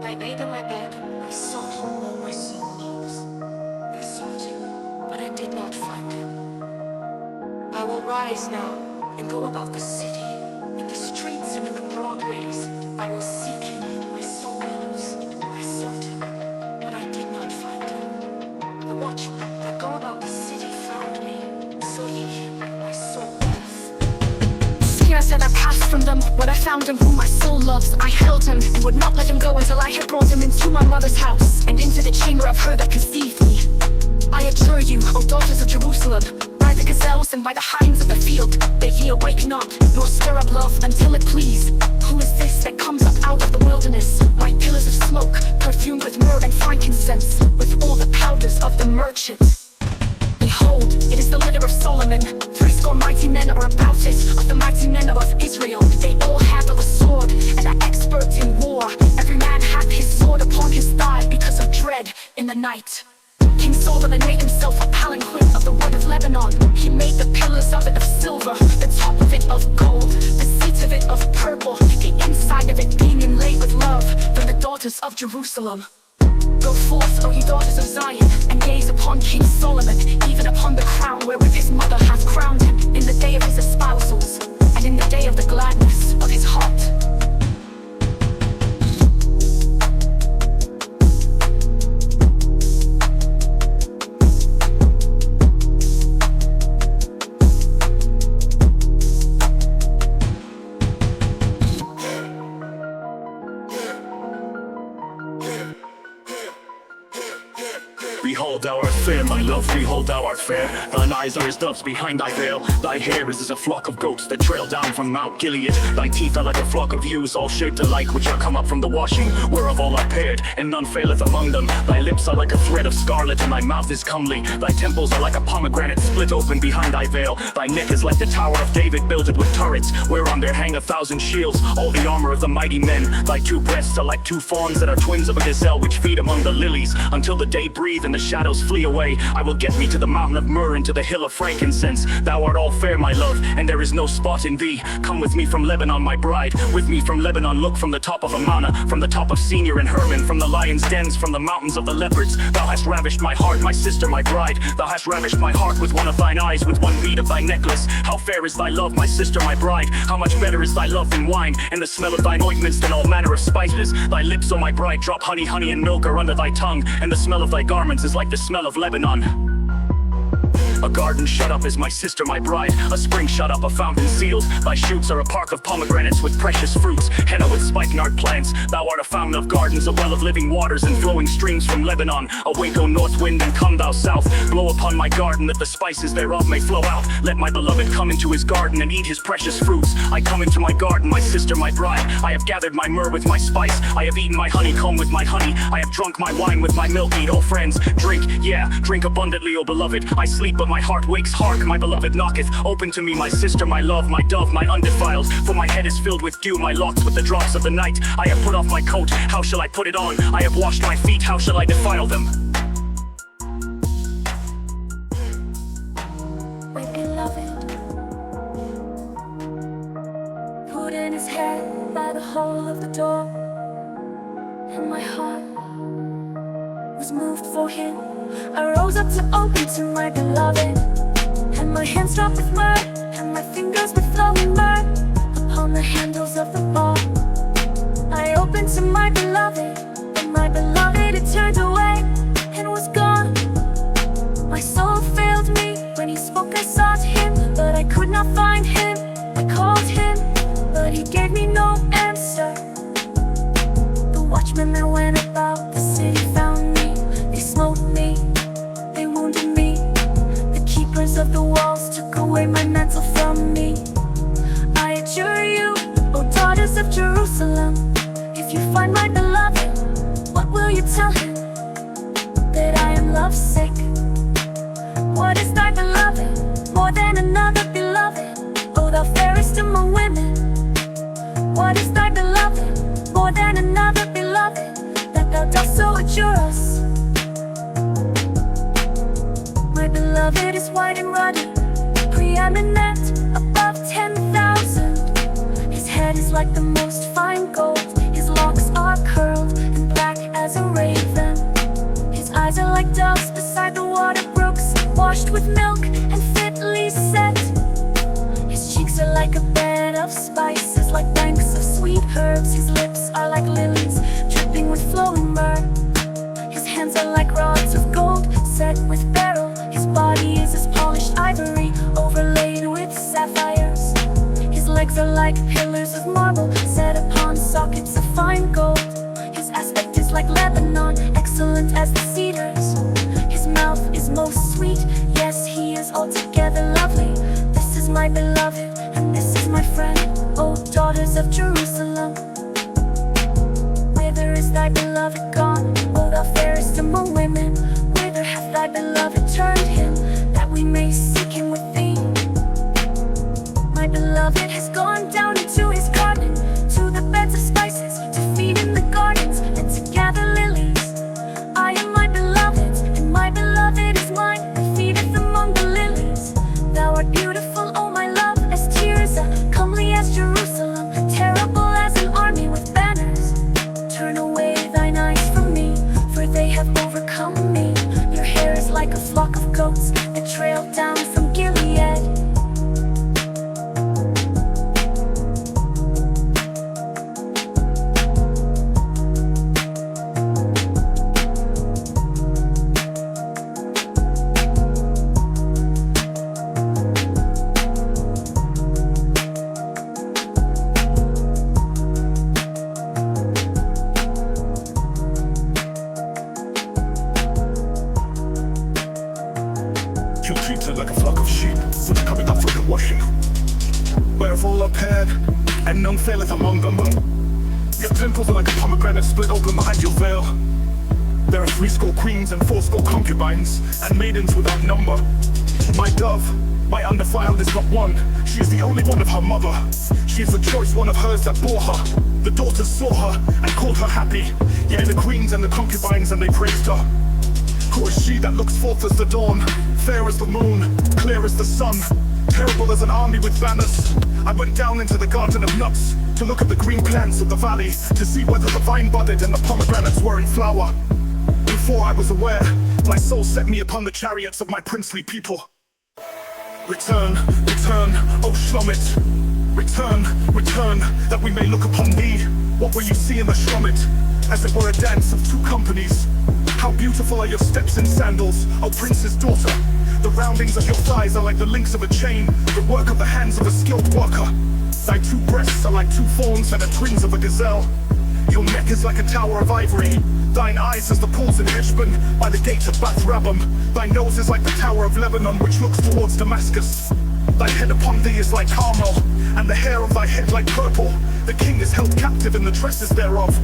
I laid in my bed, I sought all my soul loves. I sought him, but I did not find him. I will rise now and go about the city, in the streets and in the broadways. I will seek him, my soul loves. I sought him, but I did not find him. The watchmen that go about the city found me, so ye him, my soul loves. Scarce had I passed from them when I found him whom my soul loves. I held him and would not let him go until I had brought him into my mother's house, and into the chamber of her that conceived me. I adjure you, O daughters of Jerusalem, by the gazelles and by the hinds of the field, that ye awake not, nor stir up love until it please. Who is this that comes up out of the wilderness, like pillars of smoke, perfumed with myrrh and frankincense, with all the powders of the merchant? Behold, it is the litter of Solomon. 80 mighty men are about it, of the mighty men of Israel. They all handle a sword, and are experts in war. Every man hath his sword upon his thigh, because of dread in the night. King Solomon made himself a palanquin of the wood of Lebanon. He made the pillars of it of silver, the top of it of gold, the seats of it of purple, the inside of it being inlaid with love, from the daughters of Jerusalem. Go forth, O ye daughters of Zion, and gaze upon King Solomon, even upon the crown wherewith his mother hath crowned him, in the day of his espousals, and in the day of the gladness of his heart. Behold, thou art fair, my love, behold, thou art fair. Thine eyes are as doves behind thy veil. Thy hair is as a flock of goats that trail down from Mount Gilead. Thy teeth are like a flock of ewes, all shaped alike, which are come up from the washing, whereof all are paired, and none faileth among them. Thy lips are like a thread of scarlet, and thy mouth is comely. Thy temples are like a pomegranate split open behind thy veil. Thy neck is like the tower of David builded with turrets, whereon there hang 1,000 shields, all the armor of the mighty men. Thy two breasts are like two fawns that are twins of a gazelle, which feed among the lilies, until the day breathe and the shadows flee away. I will get me to the mountain of myrrh and to the hill of frankincense. Thou art all fair, my love, and there is no spot in thee. Come with me from Lebanon, my bride. With me from Lebanon, look from the top of Amana, from the top of Senior and Hermon, from the lions' dens, from the mountains of the leopards. Thou hast ravished my heart, my sister, my bride. Thou hast ravished my heart with one of thine eyes, with one bead of thy necklace. How fair is thy love, my sister, my bride. How much better is thy love than wine, and the smell of thine ointments than all manner of spices. Thy lips, O my bride, drop honey, honey and milk are under thy tongue, and the smell of thy garments is like the smell of Lebanon. A garden shut up is my sister, my bride. A spring shut up, a fountain sealed. Thy shoots are a park of pomegranates with precious fruits, henna with spikenard plants. Thou art a fountain of gardens, a well of living waters, and flowing streams from Lebanon. Awake, O north wind, and come thou south. Blow upon my garden, that the spices thereof may flow out. Let my beloved come into his garden and eat his precious fruits. I come into my garden, my sister, my bride. I have gathered my myrrh with my spice. I have eaten my honeycomb with my honey. I have drunk my wine with my milk mead. O friends, drink, yeah, drink abundantly, O beloved. I sleep, but my heart wakes. Hark, my beloved knocketh. Open to me, my sister, my love, my dove, my undefiled. For my head is filled with dew, my locks with the drops of the night. I have put off my coat, how shall I put it on? I have washed my feet, how shall I defile them? My beloved, put in his head by the hole of the door, and my heart was moved for him. I rose up to open to my beloved, and my hands dropped with myrrh, and my fingers with flowing myrrh upon the handles of the bar. I opened to my beloved, but my beloved had turned away and was gone. My soul failed me when he spoke. I sought him, but I could not find him. I called him, but he gave me no answer. The watchmen that went about the city found me. They smote me, they wounded me. The keepers of the walls took away my mantle from me. I adjure you, O daughters of Jerusalem, if you find my beloved, what will you tell him? That I am lovesick. What is thy beloved, more than another beloved? O thou fairest among women. What is thy beloved, more than another beloved, that thou dost so adjure us? My beloved is white and ruddy, preeminent above 10,000. His head is like the most fine gold, his locks are curled and herbs, his lips are like lilies, dripping with flowing myrrh. His hands are like rods of gold, set with beryl. His body is as polished ivory, overlaid with sapphires. His legs are like pillars of marble, set upon sockets of fine gold. His aspect is like Lebanon, excellent as the cedars. His mouth is most sweet, yes, he is altogether lovely. This is my beloved, and this is my friend, O daughters of Jerusalem. Whither is thy beloved gone, O thou fairest among women? Whither hath thy beloved turned him, that we may seek him with thee? My beloved has gone down into his garden, to the beds of spices, to feed in the gardens, and to gather lilies. I am my beloved's, and my beloved is mine, and feedeth among the lilies. Thou art beautiful, O my love, as Tirzah, comely as Jerusalem, terrible as an army with banners. Turn away thine eyes from me, for they have overcome me. Your hair is like a flock of goats that trail down from Gilead. You treat her like a flock of sheep, so they're coming up for the washing. Whereof all are paired, and none faileth among them. Your temples are like a pomegranate split open behind your veil. There are 80 queens and 80 concubines, and maidens without number. My dove, my undefiled is not one. She is the only one of her mother. She is the choice one of hers that bore her. The daughters saw her and called her happy. Yea, the queens and the concubines, and they praised her. Who is she that looks forth as the dawn, fair as the moon, clear as the sun, terrible as an army with banners? I went down into the garden of nuts, to look at the green plants of the valley, to see whether the vine budded and the pomegranates were in flower. Before I was aware, my soul set me upon the chariots of my princely people. Return, return, O Shlomit. Return, return, that we may look upon thee. What will you see in the Shlomit? As it were a dance of two companies. How beautiful are your steps in sandals, O prince's daughter. The roundings of your thighs are like the links of a chain, the work of the hands of a skilled worker. Thy two breasts are like two fawns and the twins of a gazelle. Your neck is like a tower of ivory. Thine eyes as the pools in Heshbon, by the gate of Bath Rabbim. Thy nose is like the tower of Lebanon, which looks towards Damascus. Thy head upon thee is like Carmel, and the hair of thy head like purple. The king is held captive in the tresses thereof.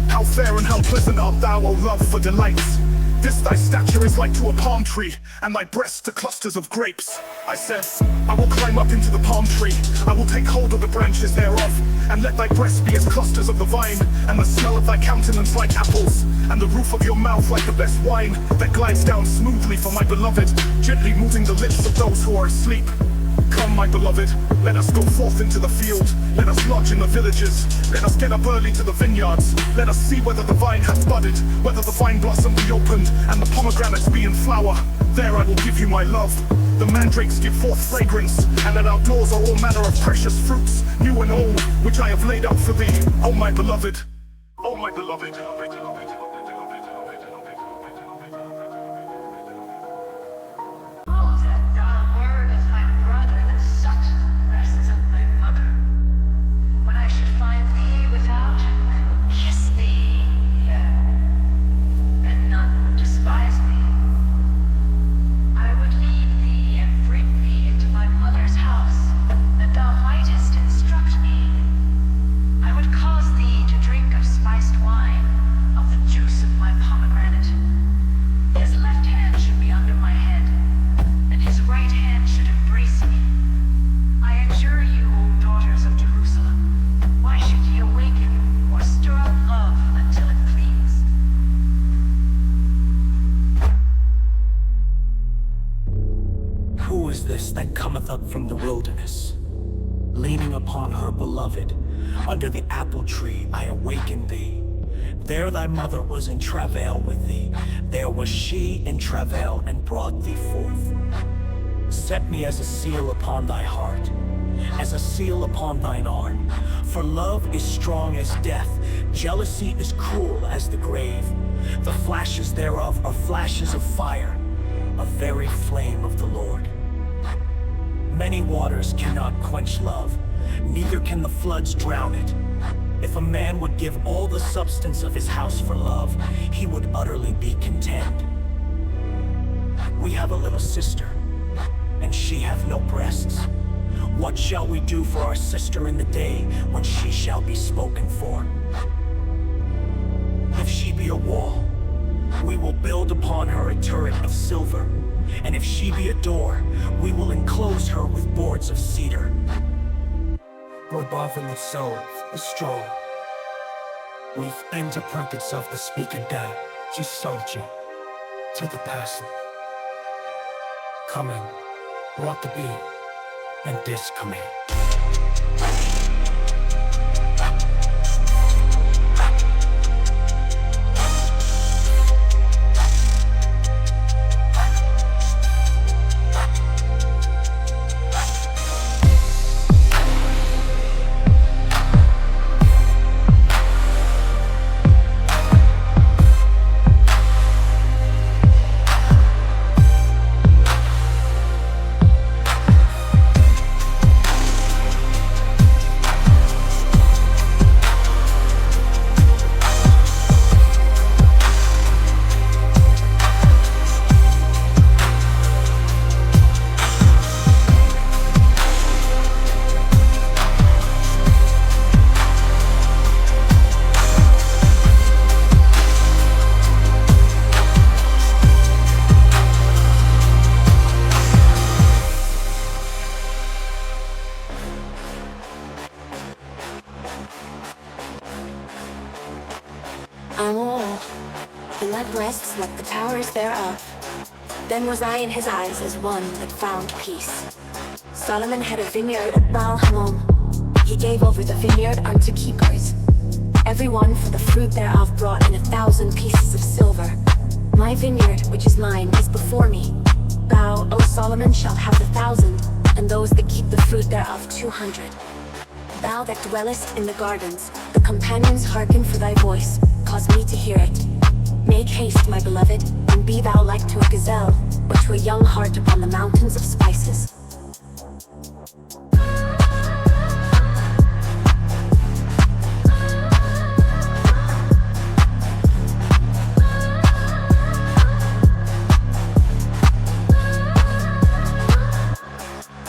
How fair and how pleasant art thou, O love, for delights. This thy stature is like to a palm tree, and thy breasts to clusters of grapes. I said, I will climb up into the palm tree, I will take hold of the branches thereof, and let thy breasts be as clusters of the vine, and the smell of thy countenance like apples, and the roof of your mouth like the best wine, that glides down smoothly for my beloved, gently moving the lips of those who are asleep. Come, my beloved, let us go forth into the field. Let us lodge in the villages. Let us get up early to the vineyards. Let us see whether the vine hath budded, whether the vine blossom be opened, and the pomegranates be in flower. There I will give you my love. The mandrakes give forth fragrance, and at our doors are all manner of precious fruits, new and old, which I have laid out for thee, O my beloved. O my beloved. Who is this that cometh up from the wilderness? Leaning upon her beloved, under the apple tree I awakened thee. There thy mother was in travail with thee. There was she in travail and brought thee forth. Set me as a seal upon thy heart, as a seal upon thine arm. For love is strong as death, jealousy is cruel as the grave. The flashes thereof are flashes of fire, a very flame of the Lord. Many waters cannot quench love, neither can the floods drown it. If a man would give all the substance of his house for love, he would utterly be content. We have a little sister, and she hath no breasts. What shall we do for our sister in the day when she shall be spoken for? If she be a wall, we will build upon her a turret of silver. And if she be a door, we will enclose her with boards of cedar. Robavin soul is strong. We've entered purpose of the speaker day, she soldier, to the person. Coming, what to be, and this coming. I'm old, and my breasts like the towers thereof. Then was I in his eyes as one that found peace. Solomon had a vineyard at Baal-Hamon. He gave over the vineyard unto keepers. Every one for the fruit thereof brought in 1,000 pieces of silver. My vineyard, which is mine, is before me. Thou, O Solomon, shalt have 1,000, and those that keep the fruit thereof 200. Thou that dwellest in the gardens, the companions hearken for thy voice, cause me to hear it. Make haste, my beloved, and be thou like to a gazelle, or to a young hart upon the mountains of spices.